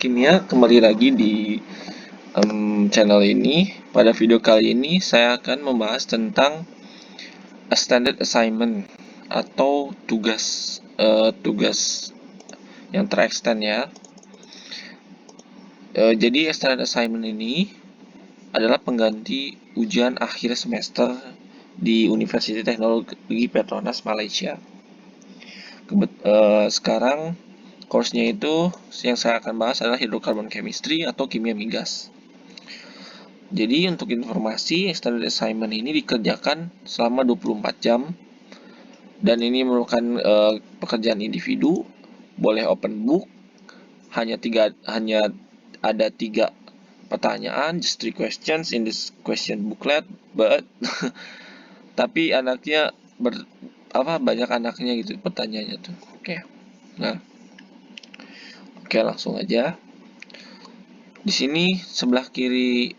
Kimia, kembali lagi di channel ini. Pada video kali ini saya akan membahas tentang a standard assignment atau tugas yang terextend ya. Jadi standard assignment ini adalah pengganti ujian akhir semester di Universitas Teknologi Petronas Malaysia. Sekarang course-nya itu yang saya akan bahas adalah hydrocarbon chemistry atau kimia migas. Jadi untuk informasi, standard assignment ini dikerjakan selama 24 jam dan ini merupakan pekerjaan individu, boleh open book, hanya ada 3 pertanyaan, just 3 questions in this question booklet, but tapi anaknya banyak anaknya gitu pertanyaannya tuh. Oke. Nah. Oke, langsung aja. Di sini sebelah kiri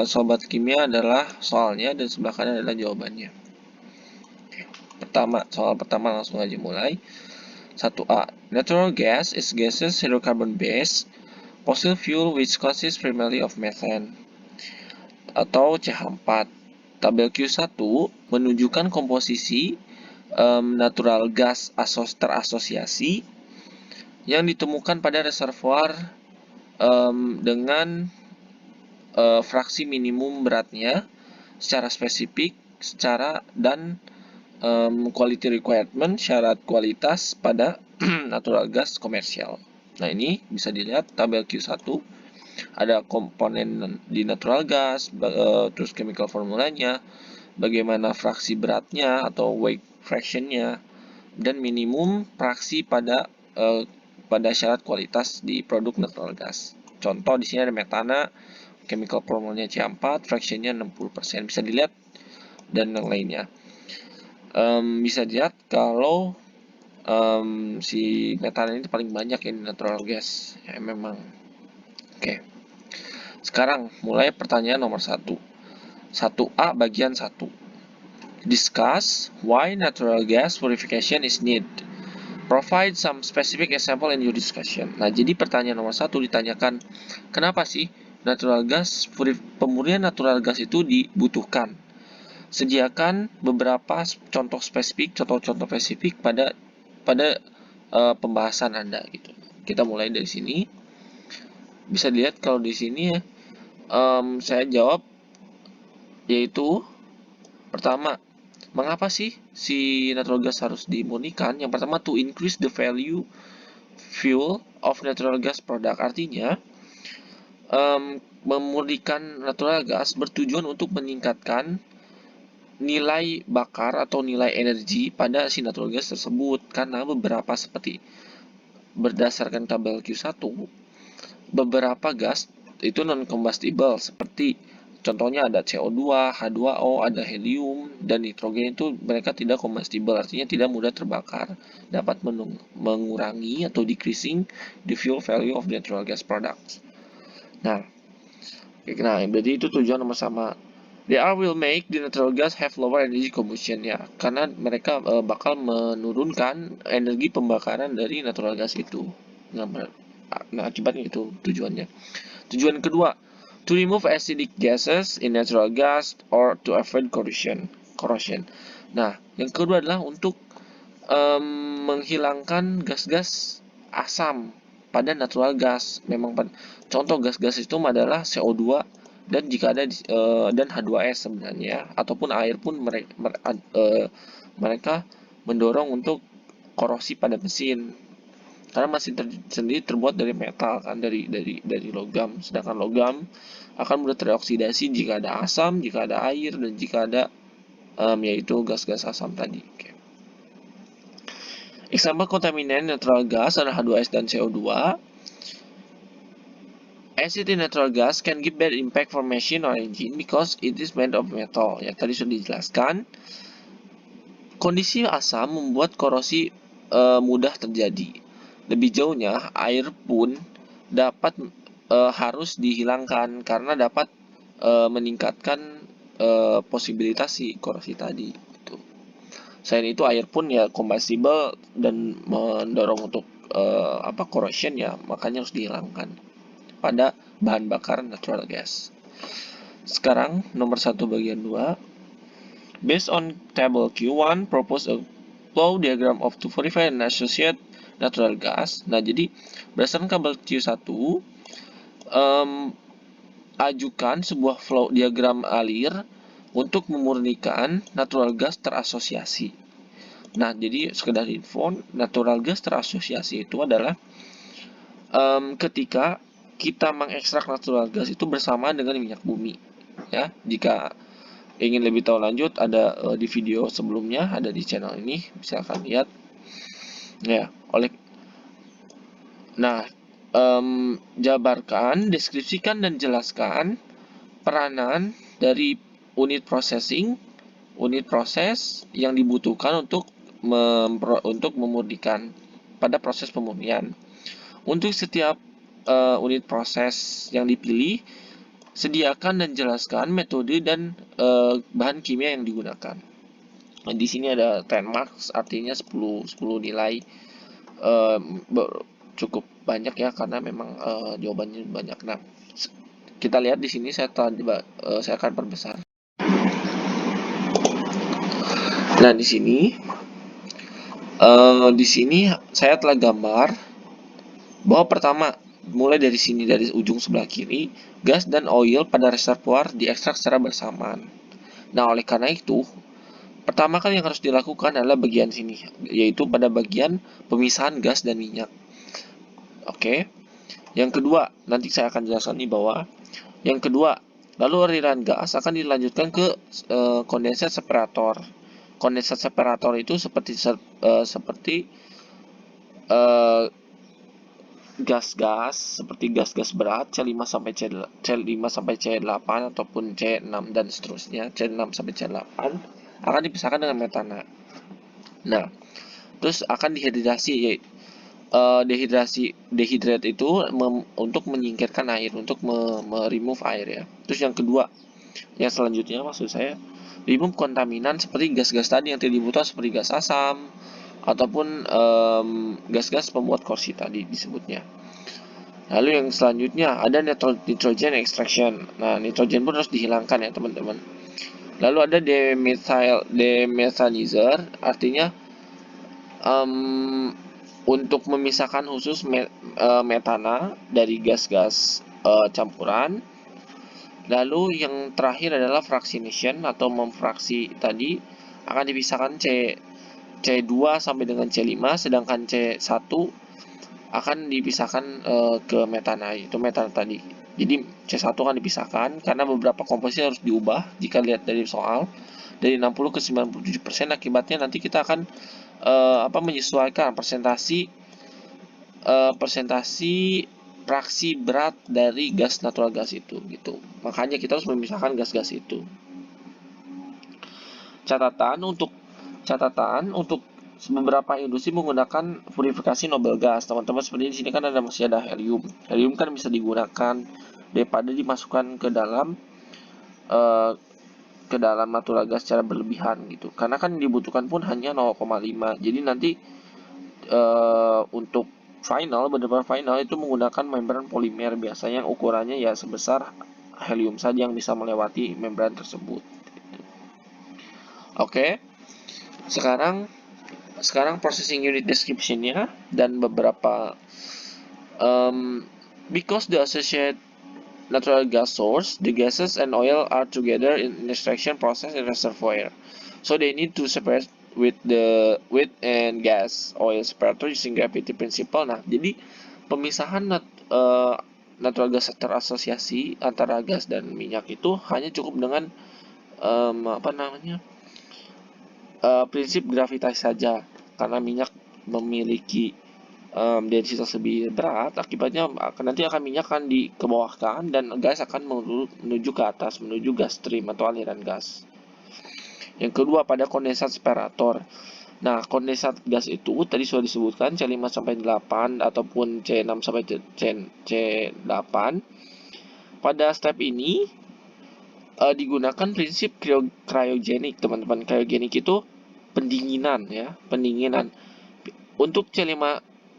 sobat kimia adalah soalnya dan sebelah kanan adalah jawabannya. Oke. Soal pertama langsung aja mulai. 1A. Natural gas is gaseous hydrocarbon based fossil fuel which consists primarily of methane atau CH4. Tabel Q1 menunjukkan komposisi natural gas terasosiasi yang ditemukan pada reservoir dengan fraksi minimum beratnya secara spesifik, dan quality requirement, syarat kualitas pada natural gas komersial. Nah, ini bisa dilihat tabel Q1, ada komponen di natural gas, terus chemical formulanya, bagaimana fraksi beratnya atau weight fractionnya, dan minimum fraksi pada syarat kualitas di produk natural gas. Contoh di sini ada metana, chemical formulanya C4, fractionnya 60%, bisa dilihat, dan yang lainnya. Bisa dilihat kalau si metana ini paling banyak ya di natural gas ya, memang. Oke. Sekarang mulai pertanyaan nomor 1. 1A bagian 1. Discuss why natural gas purification is needed. Provide some specific example in your discussion. Nah, jadi pertanyaan nomor 1 ditanyakan, kenapa sih pemurnian natural gas itu dibutuhkan? Sediakan beberapa contoh spesifik pada pembahasan Anda gitu. Kita mulai dari sini. Bisa dilihat kalau di sini ya, saya jawab yaitu pertama, mengapa sih si natural gas harus dimurnikan? Yang pertama, to increase the value fuel of natural gas product. Artinya, memurnikan natural gas bertujuan untuk meningkatkan nilai bakar atau nilai energi pada si natural gas tersebut, karena beberapa seperti berdasarkan tabel Q1, beberapa gas itu non-combustible, seperti contohnya ada CO2, H2O, ada helium, dan nitrogen itu mereka tidak combustible, artinya tidak mudah terbakar, dapat mengurangi atau decreasing the fuel value of natural gas products. Nah, berarti itu tujuan nomor sama. They will make the natural gas have lower energy combustion ya, karena mereka bakal menurunkan energi pembakaran dari natural gas itu. Nah, akibatnya itu tujuannya. Tujuan kedua, to remove acidic gases in natural gas or to avoid corrosion. Nah, yang kedua adalah untuk menghilangkan gas-gas asam pada natural gas. Memang contoh gas-gas itu adalah CO2 dan jika ada dan H2S sebenarnya, ataupun air pun mereka mendorong untuk korosi pada mesin, karena mesin sendiri terbuat dari metal kan, dari logam, sedangkan logam akan mudah teroksidasi jika ada asam, jika ada air, dan jika ada yaitu gas-gas asam tadi. Okay. Example contaminant natural gas adalah H2S dan CO2. Acid in natural gas can give bad impact for machine or engine because it is made of metal. Ya, tadi sudah dijelaskan. Kondisi asam membuat korosi mudah terjadi. Lebih jauhnya, air pun dapat harus dihilangkan karena dapat meningkatkan posibilitas si korosi tadi. Gitu. Selain itu, air pun ya combustible dan mendorong untuk corrosion ya, makanya harus dihilangkan pada bahan bakar natural gas. Sekarang nomor 1 bagian 2. Based on table Q1, propose a flow diagram of 245 and associated natural gas. Nah, jadi berdasarkan tabel Q1, ajukan sebuah flow diagram alir untuk memurnikan natural gas terasosiasi. Nah, jadi sekedar info, natural gas terasosiasi itu adalah ketika kita mengekstrak natural gas itu bersamaan dengan minyak bumi. Ya, jika ingin lebih tahu lanjut, ada di video sebelumnya, ada di channel ini, silakan lihat. Ya, jabarkan, deskripsikan dan jelaskan peranan dari unit processing, unit proses yang dibutuhkan untuk memurnikan pada proses pemurnian. Untuk setiap unit proses yang dipilih, sediakan dan jelaskan metode dan bahan kimia yang digunakan. Nah, di sini ada 10 marks, artinya 10 nilai. Cukup banyak ya, karena memang jawabannya banyak. Nah, kita lihat di sini saya akan perbesar. Nah, di sini saya telah gambar bahwa pertama, mulai dari sini, dari ujung sebelah kiri, gas dan oil pada reservoir diekstrak secara bersamaan. Nah, oleh karena itu, pertama kali yang harus dilakukan adalah bagian sini, yaitu pada bagian pemisahan gas dan minyak. Oke. Yang kedua, nanti saya akan jelaskan nih bahwa yang kedua, lalu aliran gas akan dilanjutkan ke kondensat separator. Kondensat separator itu seperti gas-gas seperti gas-gas berat C5 sampai C8 ataupun C6 dan seterusnya, C6 sampai C8 akan dipisahkan dengan metana. Nah, terus akan dehidrasi, dehydrate itu untuk menyingkirkan air, untuk remove air ya. Terus yang kedua, yang selanjutnya maksud saya, remove kontaminan seperti gas-gas tadi yang tidak dibutuhkan, seperti gas asam ataupun gas-gas pembuat korsi tadi disebutnya. Lalu yang selanjutnya ada nitrogen extraction. Nah, nitrogen pun harus dihilangkan ya teman-teman. Lalu ada demethanizer, artinya untuk memisahkan khusus metana dari gas-gas campuran. Lalu yang terakhir adalah fractionation atau memfraksi tadi, akan dipisahkan C2 sampai dengan C5, sedangkan C1 akan dipisahkan ke metana, itu metana tadi. Jadi C1 akan dipisahkan karena beberapa komposisi harus diubah jika lihat dari soal. Dari 60 ke 97%, akibatnya nanti kita akan menyesuaikan persentasi fraksi berat dari gas natural gas itu gitu. Makanya kita harus memisahkan gas-gas itu. Catatan untuk beberapa industri menggunakan purifikasi noble gas, teman-teman. Seperti di sini kan masih ada helium. Helium kan bisa digunakan daripada dimasukkan ke dalam natural gas secara berlebihan gitu. Karena kan dibutuhkan pun hanya 0,5. Jadi nanti untuk benar-benar final itu menggunakan membran polimer, biasanya yang ukurannya ya sebesar helium saja yang bisa melewati membran tersebut. Oke. Sekarang processing unit description-nya dan beberapa because the associated natural gas source, the gases and oil are together in extraction process in reservoir. So they need to separate with and gas oil separator using gravity principle. Nah, jadi pemisahan natural gas terasosiasi antara gas dan minyak itu hanya cukup dengan prinsip gravitasi saja, karena minyak memiliki densitas lebih berat, akibatnya nanti minyak akan dikebawahkan dan gas akan menuju ke atas, menuju gas stream atau aliran gas. Yang kedua, pada kondensat separator. Nah, kondensat gas itu tadi sudah disebutkan C5 sampai 8 ataupun C6 sampai C8. Pada step ini digunakan prinsip cryogenik, teman-teman. Cryogenik itu pendinginan ya, pendinginan. Untuk C5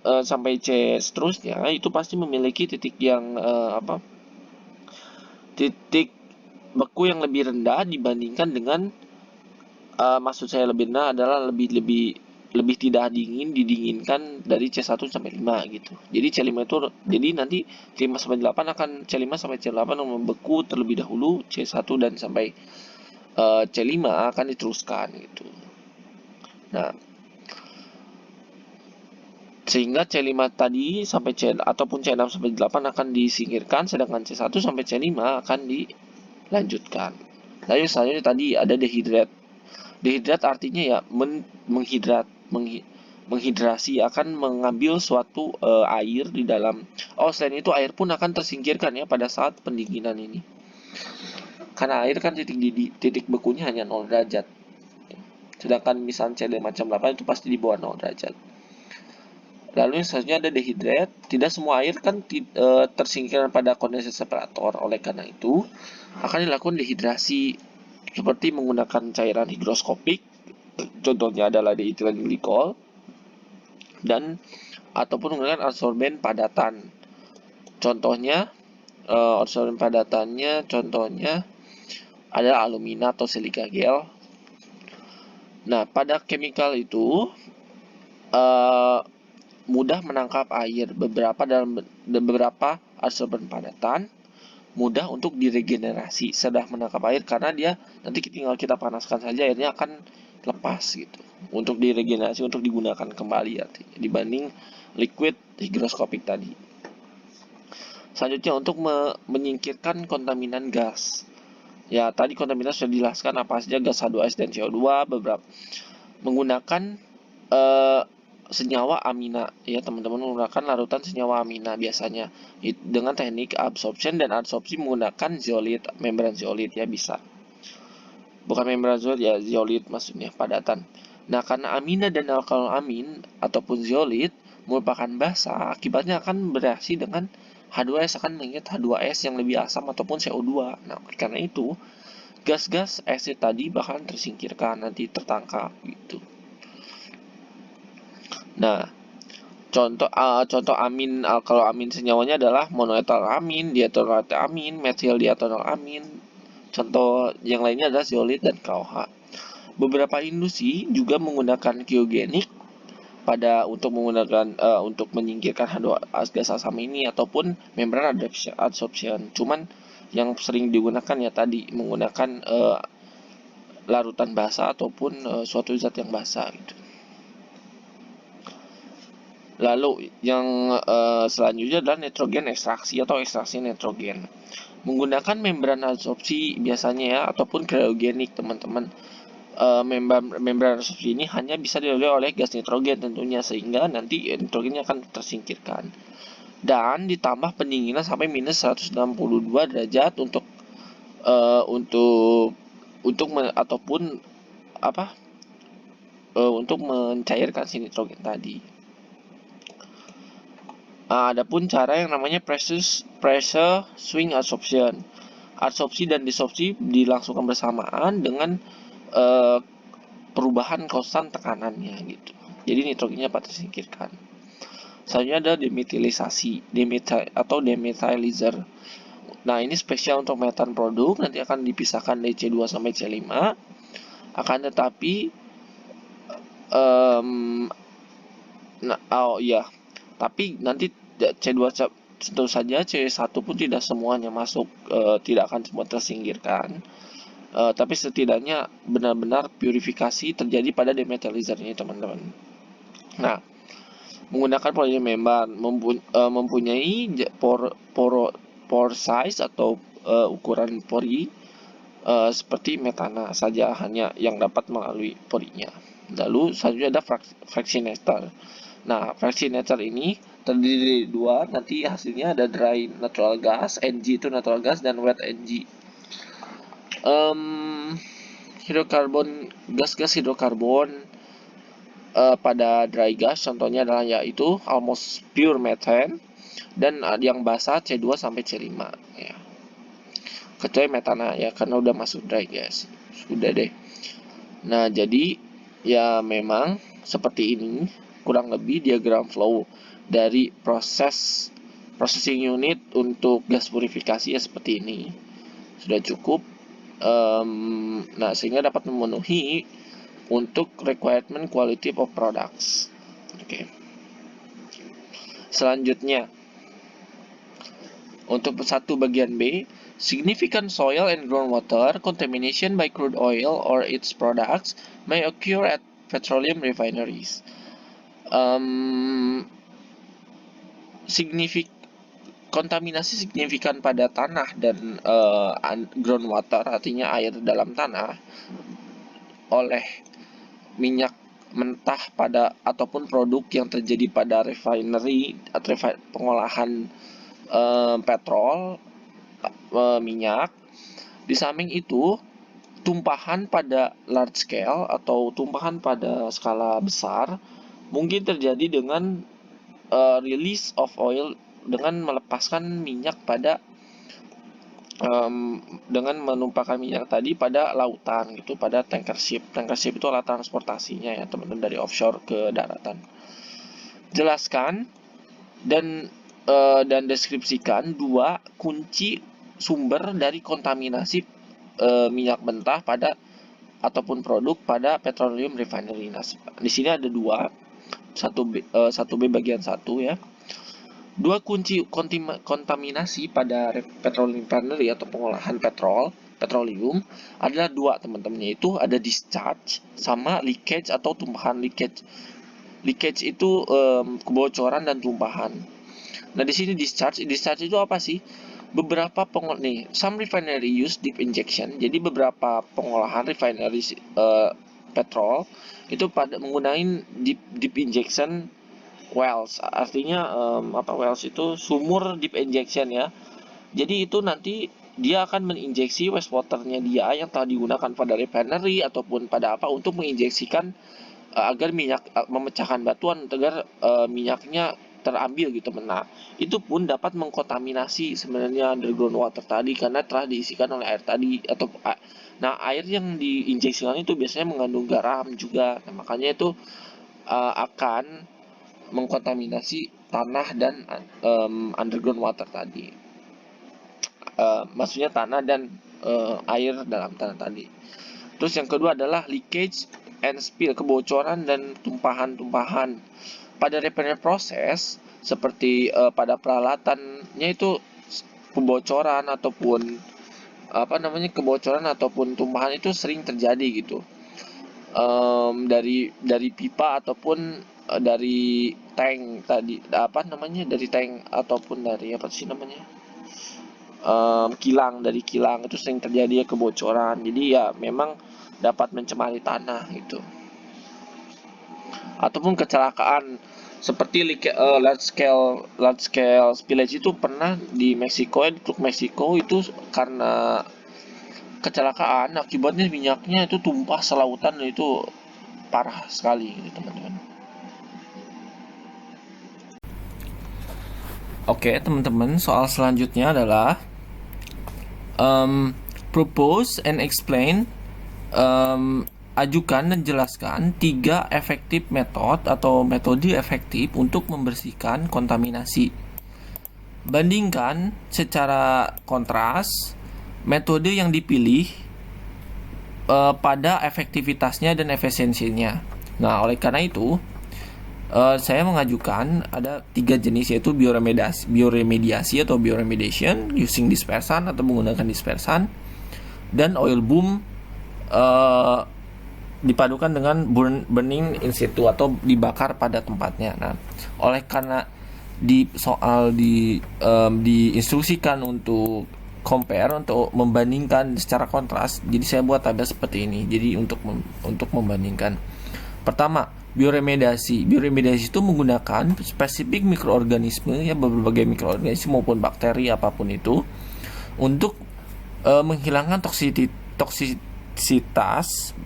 sampai C seterusnya itu pasti memiliki titik yang titik beku yang lebih rendah dibandingkan dengan maksud saya lebih rendah adalah lebih tidak didinginkan dari C1 sampai 5 gitu. Jadi C5 itu jadi nanti C5 sampai 8 akan C5 sampai C8 yang membeku terlebih dahulu, C1 dan sampai C5 akan diteruskan gitu. Nah, sehingga C5 tadi sampai ataupun C6 sampai 8 akan disingkirkan, sedangkan C1 sampai C5 akan dilanjutkan. Lalu selanjutnya tadi ada dehidrat. Dehidrat artinya ya menghidrasi, akan mengambil suatu air di dalam. Selain itu air pun akan tersingkirkan ya pada saat pendinginan ini. Karena air kan titik bekunya hanya 0 derajat. Sedangkan misalnya CD macam 8 itu pasti di bawah 0 derajat. Lalu yang selanjutnya ada dehidrat. Tidak semua air kan tersingkirkan pada kondensasi separator. Oleh karena itu akan dilakukan dehidrasi seperti menggunakan cairan higroskopik. Contohnya adalah dietilen glikol dan ataupun menggunakan adsorben padatan. Contohnya adsorben padatannya contohnya adalah alumina atau silika gel. Nah, pada chemical itu mudah menangkap air. Beberapa adsorben padatan mudah untuk diregenerasi setelah menangkap air karena dia nanti tinggal kita panaskan saja airnya akan lepas gitu untuk diregenerasi untuk digunakan kembali artinya dibanding liquid higroskopik tadi. Selanjutnya untuk menyingkirkan kontaminan gas. Ya, tadi kontaminan sudah dijelaskan apa saja gas H2S dan CO2 beberapa menggunakan senyawa amina ya teman-teman, menggunakan larutan senyawa amina biasanya dengan teknik absorption dan adsorpsi menggunakan zeolit, membran zeolit ya bisa. Bukan membran zeolit ya, zeolit maksudnya padatan. Nah, karena amina dan alkaloamin ataupun zeolit merupakan basa, akibatnya akan bereaksi dengan H2S akan mengingat H2S yang lebih asam ataupun CO2. Nah, karena itu gas-gas asid tadi bakalan tersingkirkan nanti tertangkap gitu. Nah, contoh amin kalau amin senyawanya adalah monoetal amin, diethyl amin, metil diethyl amin. Contoh yang lainnya adalah zeolit dan KOH. Beberapa industri juga menggunakan kiogenik untuk menyingkirkan gas asam ini ataupun membran adsorption. Cuman yang sering digunakan ya tadi menggunakan larutan basa ataupun suatu zat yang basa gitu. Lalu yang selanjutnya adalah nitrogen ekstraksi atau ekstraksi nitrogen. Menggunakan membran adsorpsi biasanya ya ataupun kriogenik teman-teman. Membran adsorpsi ini hanya bisa dilalui oleh gas nitrogen tentunya sehingga nanti nitrogennya akan tersingkirkan. Dan ditambah pendinginan sampai minus 162 derajat untuk mencairkan si nitrogen tadi. Adapun cara yang namanya pressure swing adsorption. Adsorpsi dan disopsi dilangsungkan bersamaan dengan perubahan konstan tekanannya gitu. Jadi nitrogennya dapat tersingkirkan. Selanjutnya ada demetilisasi atau demethylizer. Nah, ini spesial untuk metan produk, nanti akan dipisahkan dari C2 sampai C5. Akan tetapi tapi nanti C2 tentu saja C1 pun tidak semuanya masuk, tidak akan semua tersingkirkan. Tapi setidaknya benar-benar purifikasi terjadi pada demethylizer ini teman-teman. Nah, menggunakan polymembran mempunyai pore size atau ukuran pori seperti metana saja hanya yang dapat melalui porinya. Lalu selanjutnya ada fractionator. Nah, fractionator ini terdiri dari dua, nanti hasilnya ada dry natural gas, NG itu natural gas, dan wet NG. Gas-gas hidrokarbon pada dry gas contohnya adalah yaitu almost pure methane dan yang basah C2 sampai C5 ya. Kecuali metana ya karena udah masuk dry gas. Sudah deh. Nah, jadi ya memang seperti ini kurang lebih diagram flow. dari processing unit untuk gas purifikasi ya seperti ini. Sudah cukup. Nah, sehingga dapat memenuhi untuk requirement quality of products. Oke. Selanjutnya, untuk satu bagian B, significant soil and groundwater contamination by crude oil or its products may occur at petroleum refineries. Kontaminasi signifikan pada tanah dan groundwater, artinya air dalam tanah, oleh minyak mentah pada ataupun produk yang terjadi pada refinery atau pengolahan petrol, minyak. Di samping itu, tumpahan pada large scale atau tumpahan pada skala besar mungkin terjadi dengan release of oil, dengan melepaskan minyak pada dengan menumpahkan minyak tadi pada lautan gitu, pada tanker ship. Tanker ship itu alat transportasinya ya teman-teman, dari offshore ke daratan. Jelaskan dan deskripsikan 2 kunci sumber dari kontaminasi minyak mentah pada ataupun produk pada petroleum refinery. Nah, di sini ada 2, 1B bagian 1 ya. 2 kunci kontaminasi pada petroleum refinery atau pengolahan petroleum adalah 2 teman-teman, yaitu ada discharge sama leakage atau tumpahan. Leakage itu kebocoran dan tumpahan. Nah, di sini discharge itu apa sih? Beberapa some refinery use deep injection. Jadi beberapa pengolahan refinery petrol itu pada menggunakan deep injection wells. Artinya wells itu sumur deep injection ya. Jadi itu nanti dia akan menginjeksi wastewater-nya dia yang telah digunakan pada refinery ataupun pada untuk menginjeksikan agar minyak memecahkan batuan agar minyaknya terambil gitu. Nah, itu pun dapat mengkontaminasi sebenarnya underground water tadi karena telah diisikan oleh air tadi air yang diinjeksikan itu biasanya mengandung garam juga. Nah, makanya itu akan mengkontaminasi tanah dan underground water tadi. Maksudnya tanah dan air dalam tanah tadi. Terus yang kedua adalah leakage and spill, kebocoran dan tumpahan-tumpahan. Pada repair proses seperti pada peralatannya itu kebocoran ataupun kebocoran ataupun tumpahan itu sering terjadi gitu. Dari pipa ataupun dari tank tadi, dari tank ataupun dari dari kilang itu sering terjadi ya kebocoran. Jadi ya memang dapat mencemari tanah gitu. Ataupun kecelakaan seperti large scale spillage itu pernah di Meksiko, di Teluk Meksiko itu karena kecelakaan akibatnya minyaknya itu tumpah selautan dan itu parah sekali gitu teman-teman. Oke teman-teman, soal selanjutnya adalah propose and explain, ajukan dan jelaskan 3 efektif metode efektif untuk membersihkan kontaminasi. Bandingkan secara kontras metode yang dipilih pada efektivitasnya dan efisiensinya. Nah, oleh karena itu saya mengajukan ada 3 jenis, yaitu bioremediasi atau bioremediation using dispersan atau menggunakan dispersan, dan oil boom dipadukan dengan burning in situ atau dibakar pada tempatnya. Nah, oleh karena diinstruksikan untuk compare, untuk membandingkan secara kontras, jadi saya buat tabel seperti ini. Jadi untuk membandingkan. Pertama, bioremediasi itu menggunakan spesifik mikroorganisme ya, berbagai mikroorganisme maupun bakteri apapun itu untuk menghilangkan toksisitas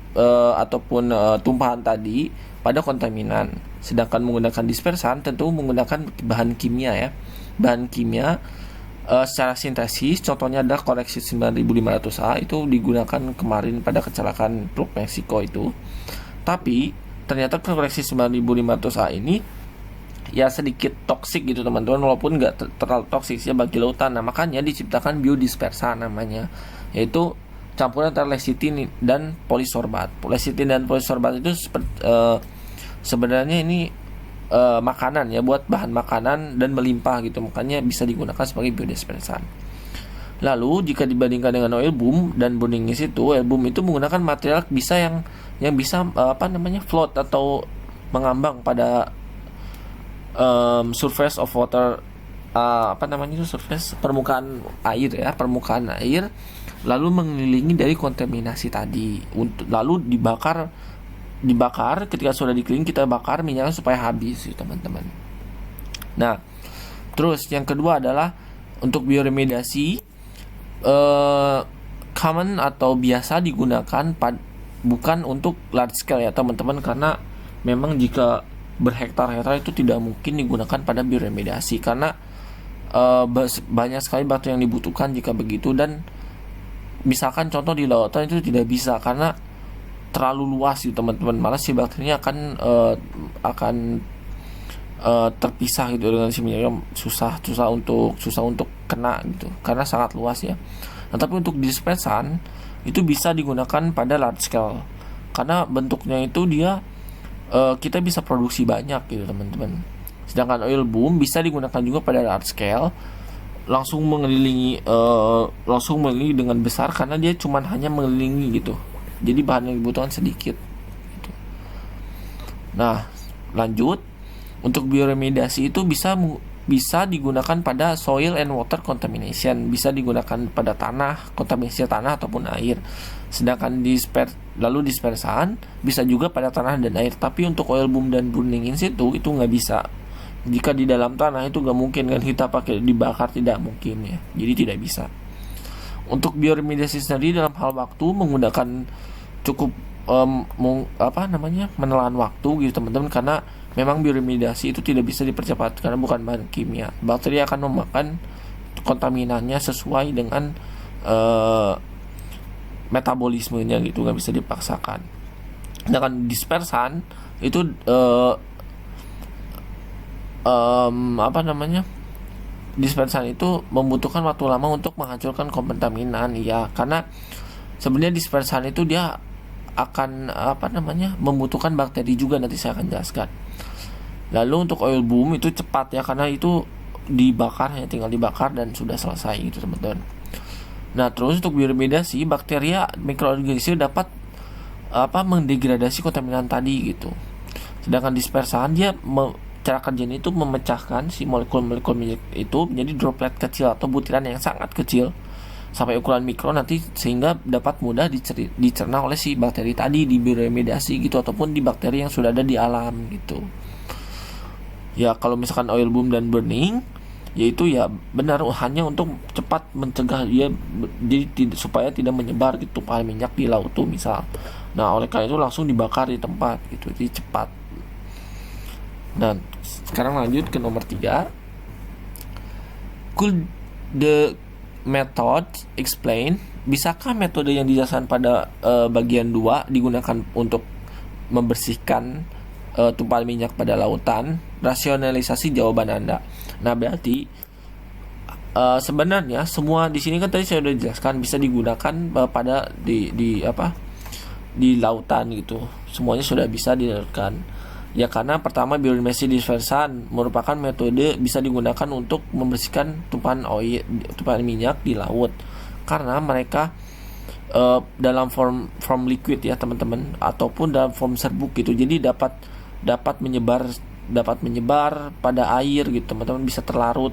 ataupun tumpahan tadi pada kontaminan. Sedangkan menggunakan dispersan tentu menggunakan bahan kimia secara sintesis. Contohnya adalah koleksi 9500A itu digunakan kemarin pada kecelakaan Teluk Meksiko itu. Tapi ternyata koleksi 9500A ini ya sedikit toksik gitu teman-teman, walaupun nggak terlalu toksik ya bagi lautan. Nah makanya diciptakan biodispersan namanya, yaitu campuran antara lecithin dan polisorbat. Lecithin dan polisorbat itu sebenarnya ini makanan ya, buat bahan makanan dan melimpah gitu, makanya bisa digunakan sebagai biodispersan. Lalu jika dibandingkan dengan oil boom dan burning yeast itu, oil boom itu menggunakan material bisa yang bisa float atau mengambang pada surface of water, surface permukaan air ya, permukaan air, lalu mengelilingi dari kontaminasi tadi. Lalu dibakar ketika sudah dikelilingi, kita bakar minyaknya supaya habis ya teman-teman. Nah, terus yang kedua adalah untuk bioremediasi, common atau biasa digunakan bukan untuk large scale ya teman-teman, karena memang jika berhektar-hektar itu tidak mungkin digunakan pada bioremediasi, karena banyak sekali bakteri yang dibutuhkan jika begitu. Dan misalkan contoh di lautan itu tidak bisa karena terlalu luas gitu teman-teman, malah si bakterinya akan terpisah gitu dengan si minyaknya, susah untuk kena gitu karena sangat luas ya. Nah, tapi untuk dispersan itu bisa digunakan pada large scale karena bentuknya itu dia kita bisa produksi banyak gitu teman-teman. Sedangkan oil boom bisa digunakan juga pada large scale, langsung mengelilingi dengan besar karena dia cuman hanya mengelilingi gitu. Jadi bahan yang dibutuhkan sedikit gitu. Nah, lanjut. Untuk bioremediasi itu bisa digunakan pada soil and water contamination, bisa digunakan pada kontaminasi tanah ataupun air. Sedangkan dispersan bisa juga pada tanah dan air. Tapi untuk oil boom dan burning in situ itu nggak bisa. Jika di dalam tanah itu nggak mungkin kan kita pakai dibakar, tidak mungkin ya. Jadi tidak bisa. Untuk bioremediasi sendiri dalam hal waktu menggunakan cukup menelan waktu gitu teman-teman, karena memang bioremediasi itu tidak bisa dipercepat karena bukan bahan kimia. Bakteri akan memakan kontaminannya sesuai dengan metabolismenya gitu, nggak bisa dipaksakan. Dengan dispersan itu dispersan itu membutuhkan waktu lama untuk menghancurkan kontaminan ya, karena sebenarnya dispersan itu dia akan membutuhkan bakteri juga, nanti saya akan jelaskan. Lalu untuk oil boom itu cepat ya, karena itu dibakar, hanya tinggal dibakar dan sudah selesai gitu teman-teman. Nah, terus untuk bioremediasi, bakteria mikroorganisme dapat mendegradasi kontaminan tadi gitu. Sedangkan dispersan dia cara kerjanya itu memecahkan si molekul-molekul minyak itu menjadi droplet kecil atau butiran yang sangat kecil sampai ukuran mikro nanti, sehingga dapat mudah dicerna oleh si bakteri tadi di bioremediasi gitu, ataupun di bakteri yang sudah ada di alam gitu. Ya kalau misalkan oil boom dan burning, yaitu ya benar hanya untuk cepat mencegah dia jadi supaya tidak menyebar gitu tumpahan minyak di laut tuh misal. Nah oleh karena itu langsung dibakar di tempat gitu, jadi cepat. Dan sekarang lanjut ke nomor 3. Could the method explain, bisakah metode yang dijelaskan pada bagian 2 digunakan untuk membersihkan tumpahan minyak pada lautan? Rasionalisasi jawaban Anda. Nah, berarti sebenarnya semua di sini kan tadi saya sudah jelaskan bisa digunakan pada di lautan gitu. Semuanya sudah bisa dilakukan. Ya karena pertama bioremediasi dispersan merupakan metode bisa digunakan untuk membersihkan tumpahan minyak di laut, karena mereka dalam form liquid ya teman-teman, ataupun dalam form serbuk gitu. Jadi dapat menyebar pada air gitu teman-teman, bisa terlarut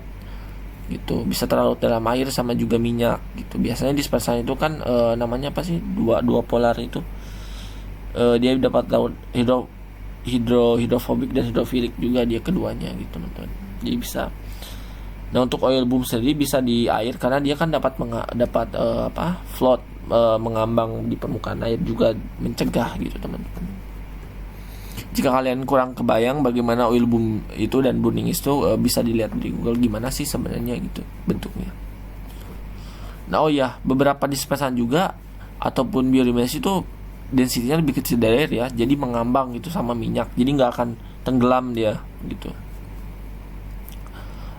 dalam air sama juga minyak gitu. Biasanya dispersan itu kan namanya apa sih, dua polar itu, dia dapat laut hidrofobik dan hidrofilik juga dia keduanya gitu teman-teman. Jadi bisa. Nah untuk oil boom sendiri bisa di air karena dia kan dapat float, mengambang di permukaan air, juga mencegah gitu teman-teman. Jika kalian kurang kebayang bagaimana oil boom itu dan burning itu, bisa dilihat di Google gimana sih sebenarnya gitu bentuknya. Nah beberapa dispersan juga ataupun bioremediasi itu density-nya lebih kecil dari air ya, jadi mengambang gitu sama minyak, jadi nggak akan tenggelam dia gitu.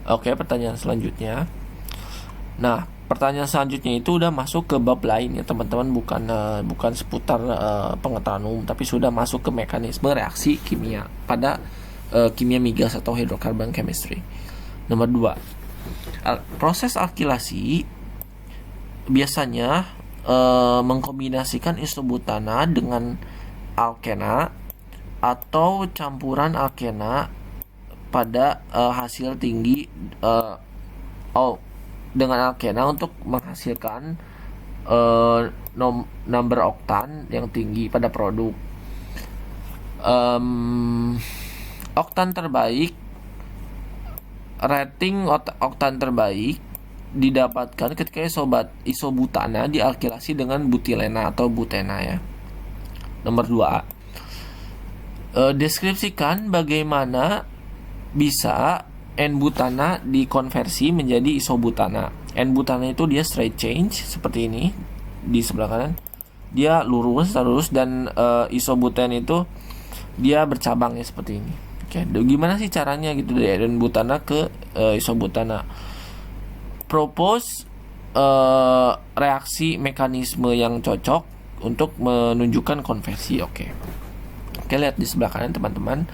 Oke, pertanyaan selanjutnya. Nah, pertanyaan selanjutnya itu udah masuk ke bab lain ya teman-teman, bukan seputar pengetahuan umum, tapi sudah masuk ke mekanisme reaksi kimia pada kimia migas atau hydrocarbon chemistry. Nomor 2, proses alkilasi biasanya mengkombinasikan isobutana dengan alkena atau campuran alkena pada hasil tinggi dengan alkena untuk menghasilkan number oktan yang tinggi pada produk. Oktan terbaik, rating oktan terbaik didapatkan ketika isobutana dialkilasi dengan butilena atau butena ya. Nomor 2, deskripsikan bagaimana bisa N-butana dikonversi menjadi isobutana. N-butana itu dia straight change seperti ini di sebelah kanan. Dia lurus dan isobuten itu dia bercabang ya seperti ini. Oke, gimana sih caranya gitu dari N-butana ke isobutana? Propose reaksi mekanisme yang cocok untuk menunjukkan konversi. Oke, lihat di sebelah kanan teman-teman.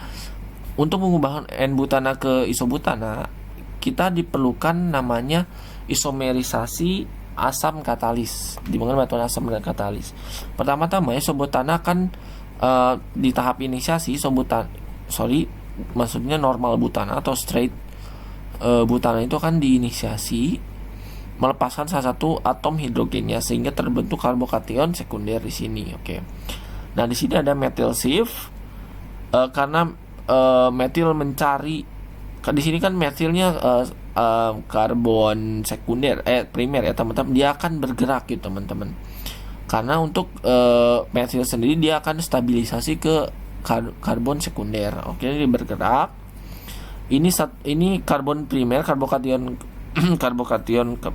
Untuk mengubah N-butana ke isobutana, kita diperlukan namanya isomerisasi asam katalis. Dimana batuan asam dan katalis. Pertama-tama isobutana kan di tahap inisiasi maksudnya normal butana atau straight butana itu kan diinisiasi melepaskan salah satu atom hidrogennya sehingga terbentuk karbokation sekunder di sini. Oke. Nah, di sini ada methyl shift karena metil mencari di sini kan metilnya karbon sekunder primer ya teman-teman, dia akan bergerak gitu teman-teman, karena untuk metil sendiri dia akan stabilisasi ke karbon sekunder. Oke, dia bergerak. Ini karbon primer, karbokation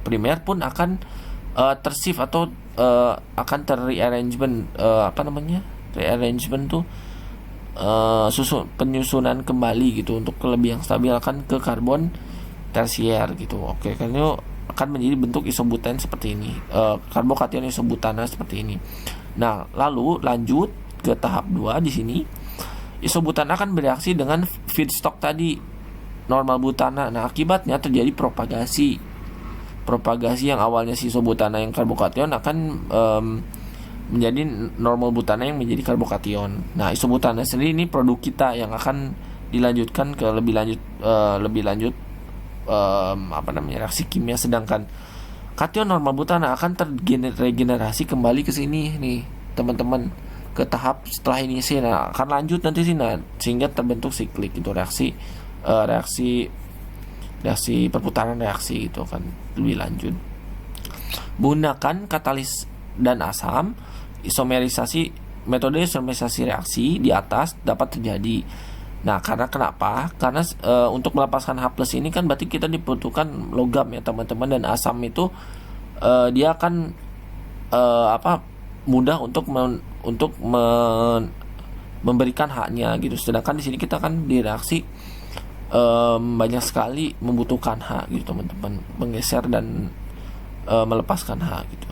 primer pun akan tershift atau akan terrearrangement rearrangement tuh penyusunan kembali gitu untuk lebih yang stabil akan ke karbon tersier gitu. Oke, karena akan menjadi bentuk isobuten seperti ini, karbokation isobutana seperti ini. Nah, lalu lanjut ke tahap 2 di sini. Isobutana akan bereaksi dengan feedstock tadi, normal butana. Nah, akibatnya terjadi propagasi yang awalnya si isobutana yang karbokation akan menjadi normal butana yang menjadi karbokation. Nah, isobutana sendiri ini produk kita yang akan dilanjutkan ke lebih lanjut reaksi kimia, sedangkan kation normal butana akan terregenerasi kembali ke sini nih teman-teman, ke tahap setelah ini sih. Nah, akan lanjut nanti sih, sehingga terbentuk siklik itu reaksi perputaran reaksi itu kan lebih lanjut. Gunakan katalis dan asam. Metode isomerisasi reaksi di atas dapat terjadi. Nah, kenapa? Karena untuk melepaskan H+ ini kan berarti kita dibutuhkan logam ya teman-teman, dan asam itu dia akan mudah untuk memberikan H-nya gitu. Sedangkan di sini kita kan di reaksi banyak sekali membutuhkan H gitu teman-teman, menggeser dan melepaskan H gitu.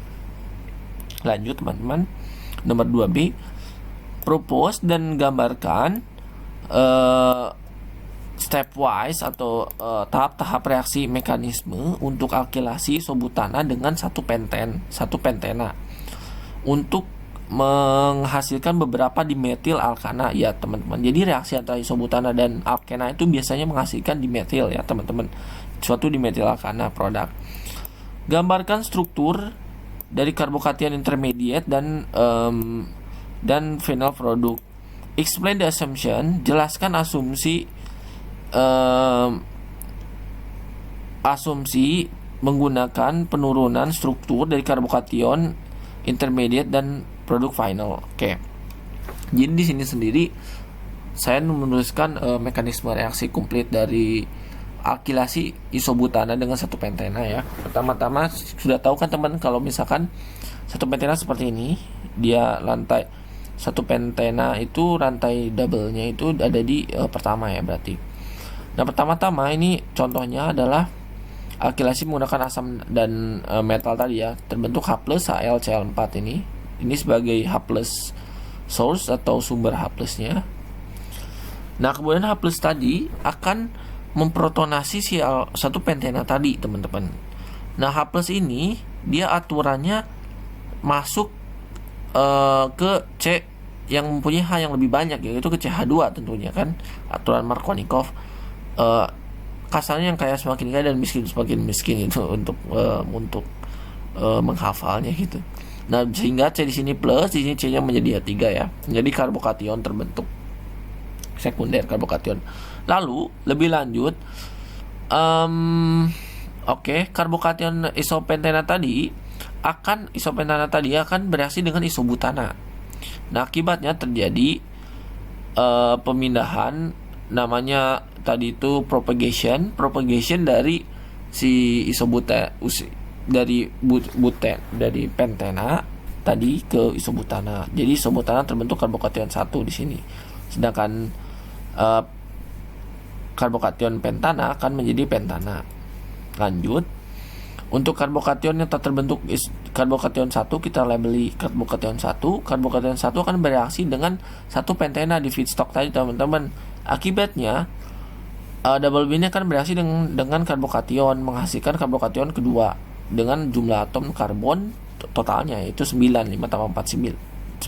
Lanjut teman-teman. Nomor 2B, propose dan gambarkan stepwise atau tahap-tahap reaksi mekanisme untuk alkilasi isobutana dengan satu pentena untuk menghasilkan beberapa dimetil alkana ya teman-teman. Jadi reaksi antara isobutana dan alkena itu biasanya menghasilkan dimetil ya teman-teman, suatu dimetil alkana produk. Gambarkan struktur dari karbokation intermediate dan final product. Explain the assumption. Jelaskan asumsi menggunakan penurunan struktur dari karbokation intermediate dan produk final. Oke. Jadi di sini sendiri saya menuliskan mekanisme reaksi komplit dari alkilasi isobutana dengan satu pentena ya. Pertama-tama sudah tahu kan teman, kalau misalkan satu pentena seperti ini, dia lantai satu pentena itu rantai double-nya itu ada di pertama ya berarti. Nah, pertama-tama ini contohnya adalah alkilasi menggunakan asam dan metal tadi ya, terbentuk H+ HlCl4 ini. Ini sebagai H+ source atau sumber H+-nya. Nah, kemudian H+ tadi akan memprotonasi si satu pentena tadi, teman-teman. Nah, H+ ini dia aturannya masuk ke C yang mempunyai H yang lebih banyak, yaitu ke CH2 tentunya kan, aturan Markovnikov. Kasarnya yang kaya semakin kaya dan miskin semakin miskin itu untuk menghafalnya gitu. Nah, sehingga C di sini plus, di sini C-nya menjadi H3 ya. Jadi karbokation terbentuk sekunder karbokation. Lalu lebih lanjut, karbokation isopentana tadi akan bereaksi dengan isobutana. Nah, akibatnya terjadi pemindahan, namanya tadi itu propagation dari si dari pentena tadi ke isobutana. Jadi isobutana terbentuk karbokation 1 di sini. Sedangkan karbokation pentana akan menjadi pentana. Lanjut, untuk karbokation yang tak terbentuk karbokation 1 kita labeli karbokation 1. Karbokation 1 akan bereaksi dengan satu pentena di feedstock tadi, teman-teman. Akibatnya double bond akan bereaksi dengan karbokation, menghasilkan karbokation kedua dengan jumlah atom karbon totalnya yaitu 9, 5 tambah 4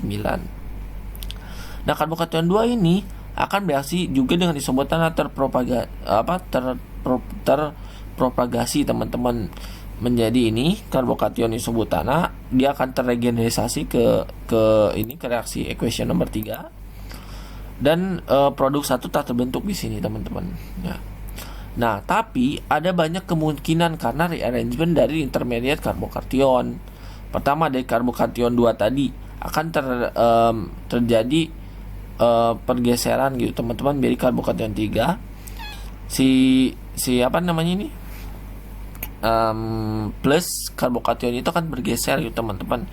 9. Nah, karbokation 2 ini akan bereaksi juga dengan isobutana terpropagasi, teman-teman, menjadi ini karbokation isobutana. Dia akan terregenerasi ke reaksi equation nomor 3 dan produk 1 tak terbentuk di sini, teman-teman ya. Nah, tapi ada banyak kemungkinan karena rearrangement dari intermediate karbokation. Pertama, dari karbokation 2 tadi akan terjadi pergeseran gitu, teman-teman, dari karbokation 3 si apa namanya ini plus karbokation itu akan bergeser gitu, teman-teman.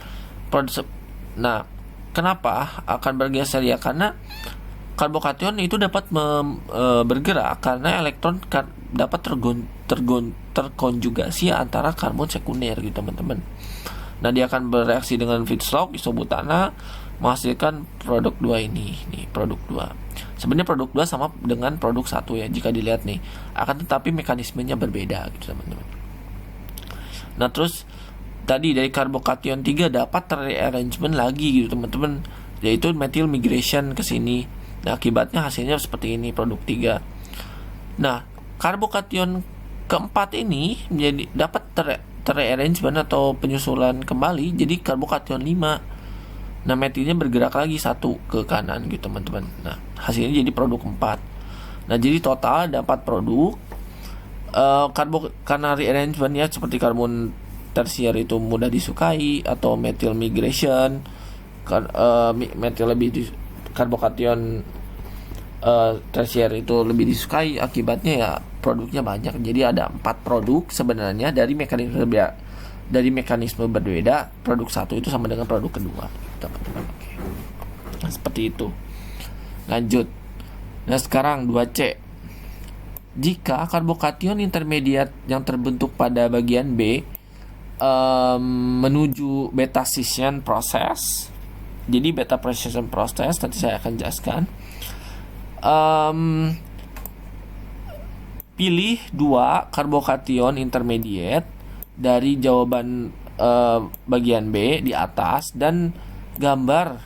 Nah, kenapa akan bergeser ya? Karena karbokation itu dapat bergerak karena elektron dapat terkonjugasi antara karbon sekunder gitu, teman-teman. Nah, dia akan bereaksi dengan feedstock isobutana menghasilkan produk 2 ini. Nih, produk 2. Sebenarnya produk 2 sama dengan produk 1 ya jika dilihat nih. Akan tetapi mekanismenya berbeda gitu, teman-teman. Nah, terus tadi dari karbokation 3 dapat terrearrangement lagi gitu, teman-teman, yaitu methyl migration ke sini. Nah, akibatnya hasilnya seperti ini, produk 3. Nah, karbokation keempat ini menjadi dapat terrearrangement atau penyusulan kembali jadi karbokation 5. Nah, metylnya bergerak lagi 1 ke kanan gitu, teman-teman. Nah, hasilnya jadi produk 4. Nah, jadi total ada 4 produk. Karena rearrangement ya, seperti karbon tersier itu mudah disukai atau methyl migration, methyl lebih karbokation tersier itu lebih disukai, akibatnya ya produknya banyak. Jadi ada 4 produk sebenarnya dari mekanisme berbeda. Produk 1 itu sama dengan produk kedua, teman-teman. Oke. Nah, seperti itu. Lanjut. Nah, sekarang 2C. Jika karbokation intermediate yang terbentuk pada bagian B menuju beta scission proses. Jadi beta precision process nanti saya akan jelaskan. Pilih 2 karbokation intermediate dari jawaban bagian B di atas dan gambar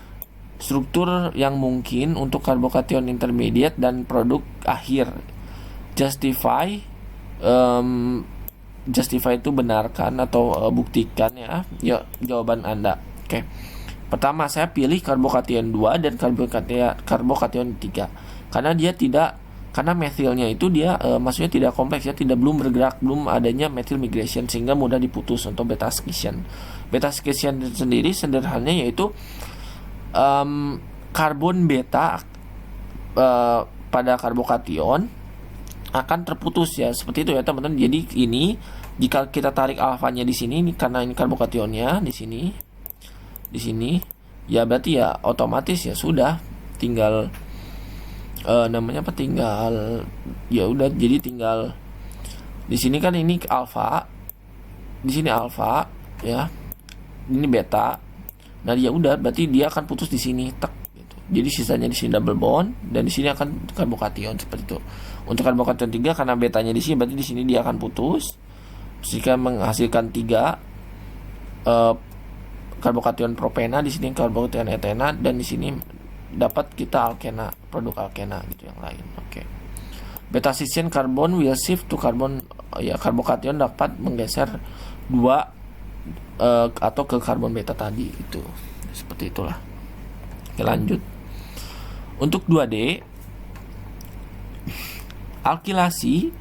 struktur yang mungkin untuk karbokation intermediate dan produk akhir. Justify itu benarkan atau buktikan ya jawaban Anda. Oke. Pertama, saya pilih karbokation 2 dan karbokation 3. Karena methylnya itu dia maksudnya tidak kompleks ya, belum bergerak, belum adanya methyl migration sehingga mudah diputus untuk beta scission. Beta scission sendiri sederhananya yaitu karbon beta pada karbokation akan terputus ya, seperti itu ya, teman-teman. Jadi ini jika kita tarik alfanya di sini, ini karena ini karbokationnya di sini ya, berarti ya otomatis ya sudah tinggal namanya apa, tinggal ya udah, jadi tinggal di sini kan ini alfa, di sini alfa ya, ini beta. Nah ya udah, berarti dia akan putus di sini, tek gitu. Jadi sisanya di sini double bond dan di sini akan karbokation seperti itu. Untuk karbokation 3 karena betanya di sini, berarti di sini dia akan putus jika menghasilkan 3 karbokation propena, di sini karbokation etena, dan di sini dapat kita alkena, produk alkena gitu yang lain. Oke. Beta scission carbon will shift to carbon, ya karbokation dapat menggeser 2 atau ke karbon beta tadi itu. Seperti itulah. Oke, lanjut. Untuk 2D, alkilasi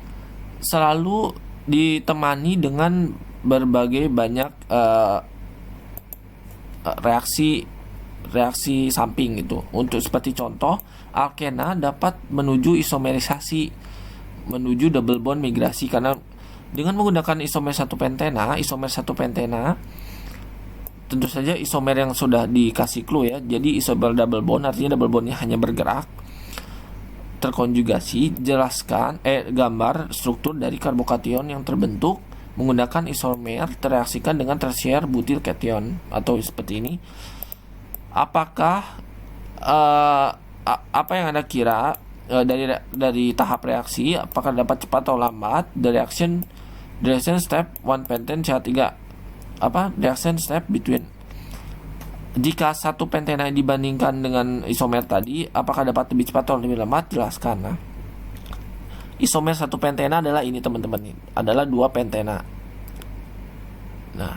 selalu ditemani dengan berbagai banyak reaksi samping gitu. Untuk seperti contoh, alkena dapat menuju isomerisasi, menuju double bond migrasi, karena dengan menggunakan isomer 1 pentena, tentu saja isomer yang sudah dikasih clue ya. Jadi isomer double bond artinya double bondnya hanya bergerak, terkonjugasi. Jelaskan gambar struktur dari karbokation yang terbentuk menggunakan isomer tereaksikan dengan tersier butil cation atau seperti ini. Apakah apa yang Anda kira dari tahap reaksi, apakah dapat cepat atau lambat? The reaction step 1 pentane CH3, reaction step between, jika 1 pentena dibandingkan dengan isomer tadi, apakah dapat lebih cepat atau lebih lambat? Jelaskan. Nah, isomer 1 pentena adalah ini teman-teman, adalah 2 pentena. Nah,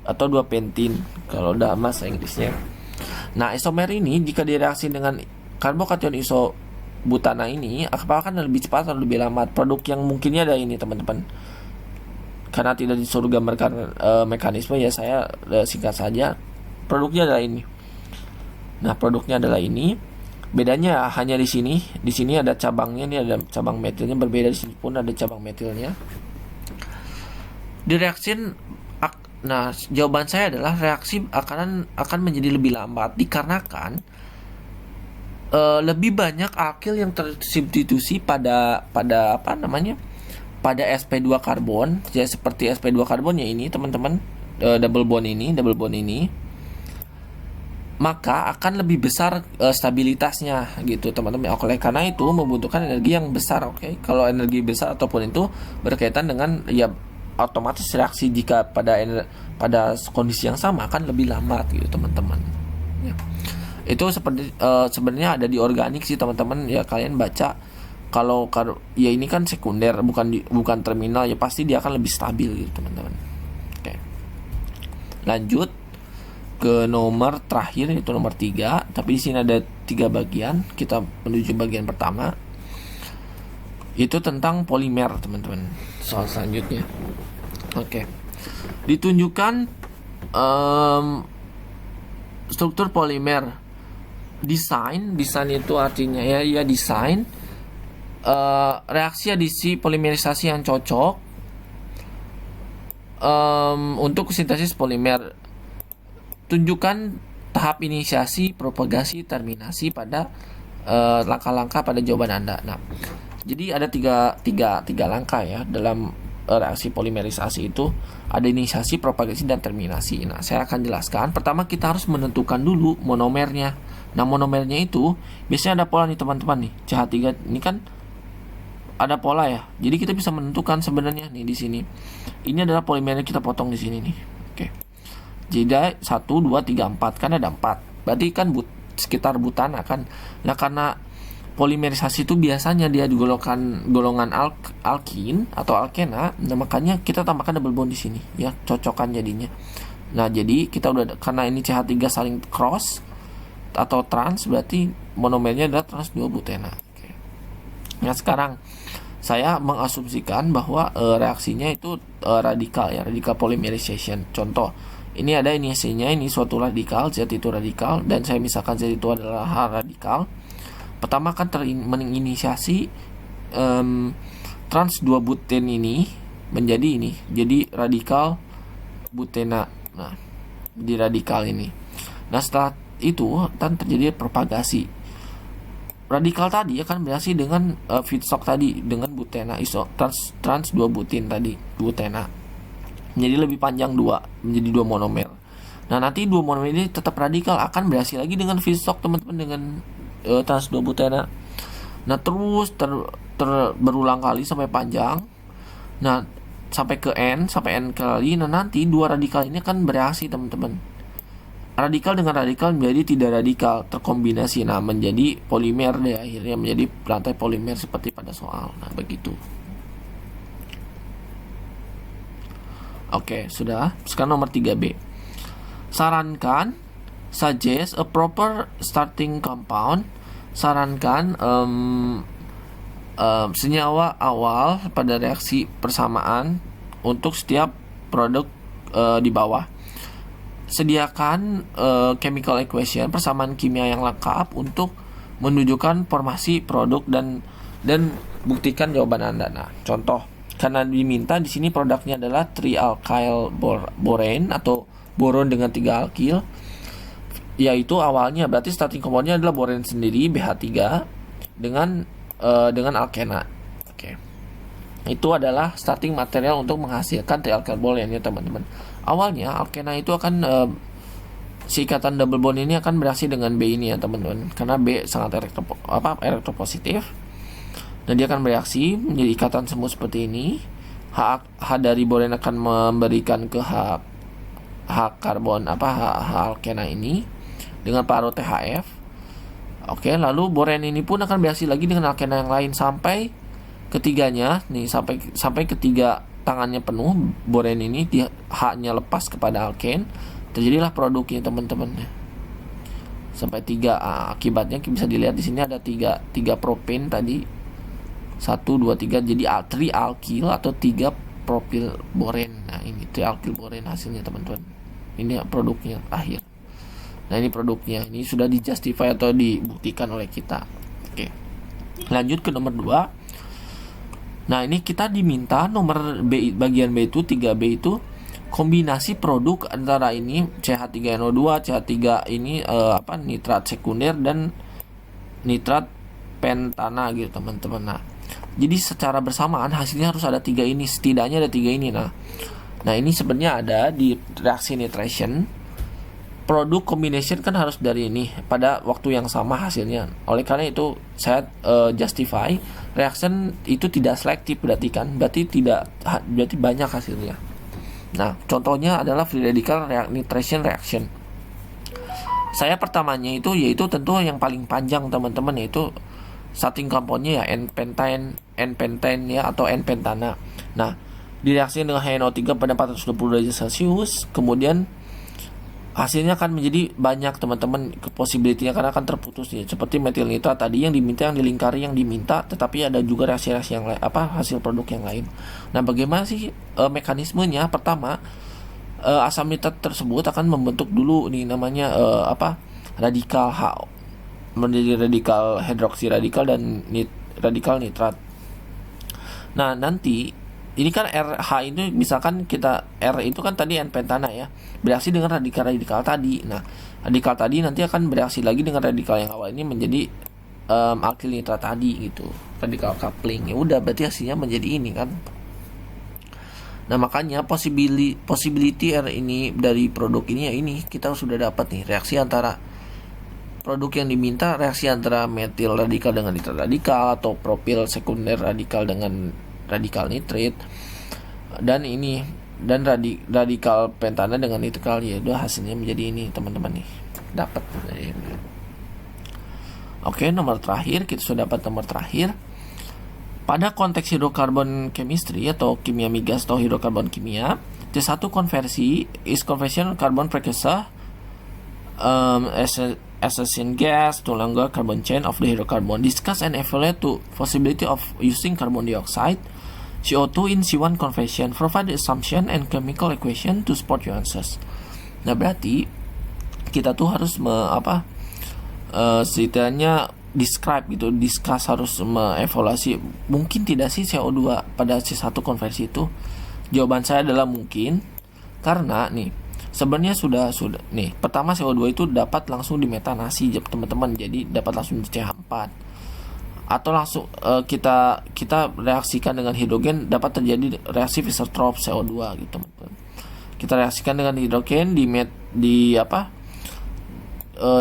atau 2 pentin kalau dalam bahasa Inggrisnya. Nah, isomer ini jika direaksi dengan karbokation isobutana ini, apakah akan lebih cepat atau lebih lambat? Produk yang mungkinnya ada ini teman-teman. Karena tidak disuruh gambarkan mekanisme, ya saya singkat saja. Produknya adalah ini. Nah, produknya adalah ini. Bedanya hanya di sini. Di sini ada cabangnya, ini ada cabang metilnya. Berbeda di sini pun ada cabang metilnya. Di reaksi, nah jawaban saya adalah reaksi akan menjadi lebih lambat dikarenakan lebih banyak alkil yang tersubstitusi pada pada sp2 karbon, ya seperti sp2 karbon ya ini teman-teman, double bond ini, maka akan lebih besar stabilitasnya gitu teman-teman. Oleh karena itu membutuhkan energi yang besar. Oke. Kalau energi besar ataupun itu berkaitan dengan ya otomatis reaksi jika pada kondisi yang sama akan lebih lambat gitu teman-teman ya. Itu seperti sebenarnya ada di organik sih teman-teman ya, kalian baca. Kalau ya ini kan sekunder, bukan terminal, ya pasti dia akan lebih stabil gitu teman-teman. Oke. Lanjut ke nomor terakhir, yaitu nomor 3, tapi di sini ada 3 bagian. Kita menuju bagian pertama, itu tentang polimer teman-teman. Soal selanjutnya. Oke. Ditunjukkan struktur polimer. Desain itu artinya ya desain reaksi adisi polimerisasi yang cocok untuk sintesis polimer. Tunjukkan tahap inisiasi, propagasi, terminasi pada langkah-langkah pada jawaban Anda. Nah, jadi ada tiga langkah ya dalam reaksi polimerisasi itu. Ada inisiasi, propagasi, dan terminasi. Nah, saya akan jelaskan. Pertama kita harus menentukan dulu monomernya. Nah, monomernya itu biasanya ada pola nih teman-teman nih. CH3 ini kan ada pola ya. Jadi kita bisa menentukan sebenarnya nih di sini. Ini adalah polimernya, kita potong di sini nih. Oke. Jadi 1 2 3 4 kan ada 4. Berarti kan sekitar butana kan. Nah, karena polimerisasi itu biasanya dia golongan alkin atau alkena, nah makanya kita tambahkan double bond di sini ya, cocokan jadinya. Nah, jadi kita udah, karena ini CH3 saling cross atau trans, berarti monomernya adalah trans 2 butena. Oke. Nah, sekarang saya mengasumsikan bahwa reaksinya itu radikal ya, radikal polymerization. Contoh, ini ada inisiasinya, ini suatu radikal, Z itu radikal, dan saya misalkan Z itu adalah radikal. Pertama kan menginisiasi trans 2 buten ini menjadi ini, jadi radikal butena. Nah, di radikal ini. Nah, setelah itu kan terjadi propagasi. radikal tadi akan bereaksi dengan feedstock tadi dengan butena trans 2 butin tadi, butena. Jadi lebih panjang menjadi 2 monomer. Nah, nanti 2 monomer ini tetap radikal akan bereaksi lagi dengan feedstock teman-teman dengan trans 2 butena. Nah, terus berulang kali sampai panjang. Nah, sampai ke N kali. Nah, nanti 2 radikal ini akan bereaksi teman-teman. Radikal dengan radikal menjadi tidak radikal, terkombinasi. Nah, menjadi polimer deh, akhirnya menjadi rantai polimer seperti pada soal. Nah, begitu. Oke, sudah. Sekarang nomor 3B. Sarankan, suggest a proper starting compound. Sarankan senyawa awal pada reaksi persamaan untuk setiap produk di bawah. Sediakan chemical equation, persamaan kimia yang lengkap untuk menunjukkan formasi produk dan buktikan jawaban Anda. Nah, contoh, karena diminta di sini produknya adalah trialkyl borane atau boron dengan 3 alkil, yaitu awalnya berarti starting compoundnya adalah boron sendiri BH3 dengan alkena. Oke. Itu adalah starting material untuk menghasilkan trialkyl borane ya teman-teman. Awalnya alkena itu akan si ikatan double bond ini akan bereaksi dengan B ini ya teman-teman, karena B sangat elektropositif. Dan dia akan bereaksi menjadi ikatan semu seperti ini. H dari boron akan memberikan ke H karbon H alkena ini dengan parut THF. Oke, lalu boron ini pun akan bereaksi lagi dengan alkena yang lain sampai ketiganya nih, sampai ketiga tangannya penuh boron ini, H-nya lepas kepada alken, terjadilah produknya teman-teman. Sampai 3 akibatnya bisa dilihat di sini ada 3 propen tadi. 1 2 3 jadi trialkyl atau 3 propil boren. Nah, ini trialkyl boren hasilnya teman-teman. Ini produknya akhir. Nah, ini produknya. Ini sudah dijustify atau dibuktikan oleh kita. Oke. Lanjut ke nomor 2. Nah, ini kita diminta nomor B, bagian B itu 3B itu kombinasi produk antara ini CH3NO2, CH3 ini nitrat sekunder dan nitrat pentana gitu teman-teman. Nah, jadi secara bersamaan hasilnya harus ada 3 ini, setidaknya ada 3 ini. Nah, ini sebenarnya ada di reaksi nitration. Produk combination kan harus dari ini pada waktu yang sama hasilnya. Oleh karena itu saya justify reaction itu tidak selektif berarti banyak hasilnya. Nah, contohnya adalah free radical nitration reaction. Saya pertamanya yaitu tentu yang paling panjang teman-teman, yaitu starting compoundnya ya N-pentane ya atau N-pentana. Nah, direaksi dengan HNO3 pada 420 derajat Celcius, kemudian hasilnya akan menjadi banyak teman-teman, possibility-nya karena akan terputus ya. Seperti metil nitrat tadi yang dilingkari yang diminta, tetapi ada juga reaksi-reaksi yang lain, hasil produk yang lain. Nah, bagaimana sih mekanismenya? Pertama, asam nitrat tersebut akan membentuk dulu nih namanya radikal H menjadi radikal hidroksi radikal dan radikal nitrat. Nah, nanti ini kan RH itu misalkan kita R itu kan tadi N-pentana ya, bereaksi dengan radikal tadi. Nah, radikal tadi nanti akan bereaksi lagi dengan radikal yang awal ini menjadi alkyl nitrat tadi gitu, radikal coupling. Ya udah, berarti hasilnya menjadi ini kan. Nah, makanya possibility R ini dari produk ini ya ini kita sudah dapat nih reaksi antara produk yang diminta, reaksi antara metil radikal dengan nitrat radikal atau propil sekunder radikal dengan radikal nitrit dan radikal pentana dengan nitral ya udah hasilnya menjadi ini teman-teman nih dapat. Oke, nomor terakhir kita sudah dapat nomor terakhir. Pada konteks hidrokarbon chemistry atau kimia migas atau hidrokarbon kimia, C1 konversi is conversion carbon precursor as a syn gas to longer carbon chain of the hydrocarbon. Discuss and evaluate to possibility of using carbon dioxide CO2 in C1 conversion. Provide the assumption and chemical equation to support your answers. Nah, berarti kita tuh harus ceritanya describe gitu, discuss, harus mengevaluasi mungkin tidak sih CO2 pada C1 konversi itu. Jawaban saya adalah mungkin, karena nih sebenarnya sudah nih, pertama CO2 itu dapat langsung dimetanasi teman-teman, jadi dapat langsung CH4. atau langsung kita reaksikan dengan hidrogen, dapat terjadi reaksi Fischer-Tropsch CO2 gitu teman-teman. Kita reaksikan dengan hidrogen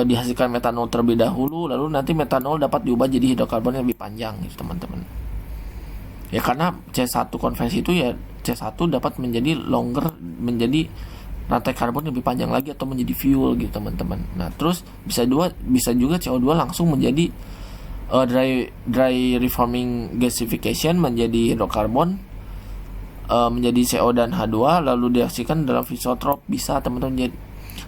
dihasilkan metanol terlebih dahulu, lalu nanti metanol dapat diubah jadi hidrokarbon yang lebih panjang gitu teman-teman. Ya karena C1 konvensi itu ya C1 dapat menjadi menjadi rantai karbon lebih panjang lagi atau menjadi fuel gitu teman-teman. Nah terus bisa juga CO2 langsung menjadi dry reforming gasification menjadi hidrokarbon, menjadi CO dan H2 lalu direaksikan dalam Fischer-Tropsch bisa teman-teman.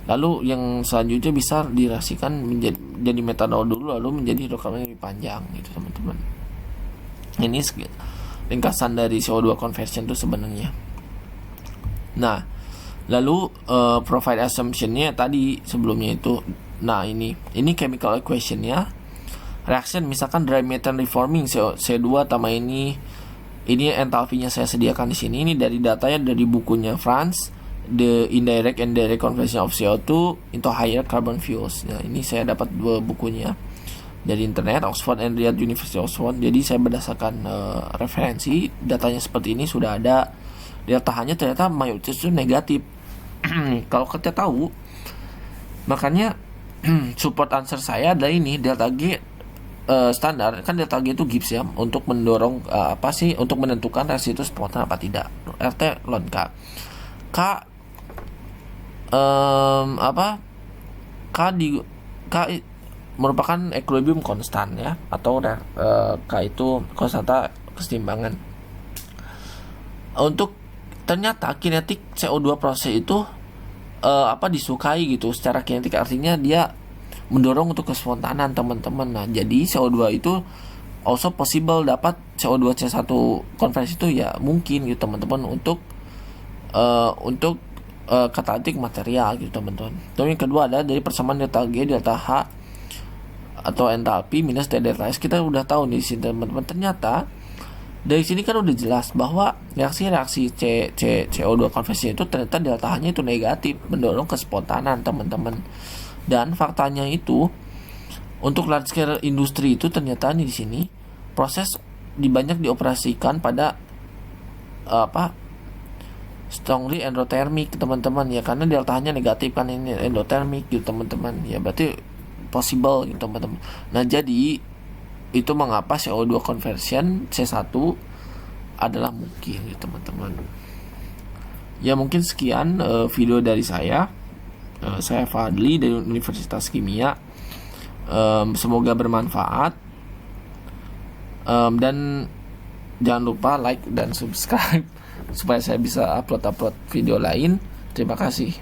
Lalu yang selanjutnya bisa direaksikan menjadi metanol dulu lalu menjadi hidrokarbon yang lebih panjang gitu teman-teman. Ini ringkasan dari CO2 conversion itu sebenarnya. Nah lalu provide assumption-nya tadi sebelumnya itu. Nah ini chemical equation-nya. Reaction misalkan dry methane reforming C2 tambah ini entalpinya saya sediakan di sini. Ini dari datanya dari bukunya Franz, The Indirect and Direct Conversion of CO2 into Higher Carbon Fuels. Nah, ini saya dapat dua bukunya dari internet, Oxford and Riyadh University Oxford. Jadi saya berdasarkan referensi, datanya seperti ini sudah ada. Delta-nya ternyata mayoritas itu negatif. Kalau kita tahu, makanya support answer saya adalah ini delta G standar kan delta G itu Gibbs ya, untuk mendorong untuk menentukan reaksi itu spontan apa tidak. RT ln K. K merupakan equilibrium konstan ya, atau K itu konstanta keseimbangan. Untuk ternyata kinetik CO2 proses itu disukai gitu secara kinetik, artinya dia mendorong untuk kespontanan teman-teman. Nah jadi CO2 itu also possible dapat CO2 C1 konversi itu ya mungkin gitu teman-teman untuk katalitik material gitu teman-teman. Lalu yang kedua adalah dari persamaan delta G delta H atau entalpi minus delta S. Kita udah tahu nih sini teman-teman, ternyata dari sini kan udah jelas bahwa reaksi CO2 konversi itu ternyata delta H-nya itu negatif, mendorong kespontanan teman-teman. Dan faktanya itu untuk large scale industri itu ternyata nih di sini proses banyak dioperasikan pada strongly endothermic teman-teman ya, karena delta-nya negatif kan, ini endothermic gitu teman-teman ya, berarti possible gitu teman-teman. Nah jadi itu mengapa CO2 conversion C1 adalah mungkin gitu teman-teman. Ya mungkin sekian video dari saya. Saya Fadli dari Universitas Kimia. Semoga bermanfaat. Dan jangan lupa like dan subscribe supaya saya bisa upload video lain. Terima kasih.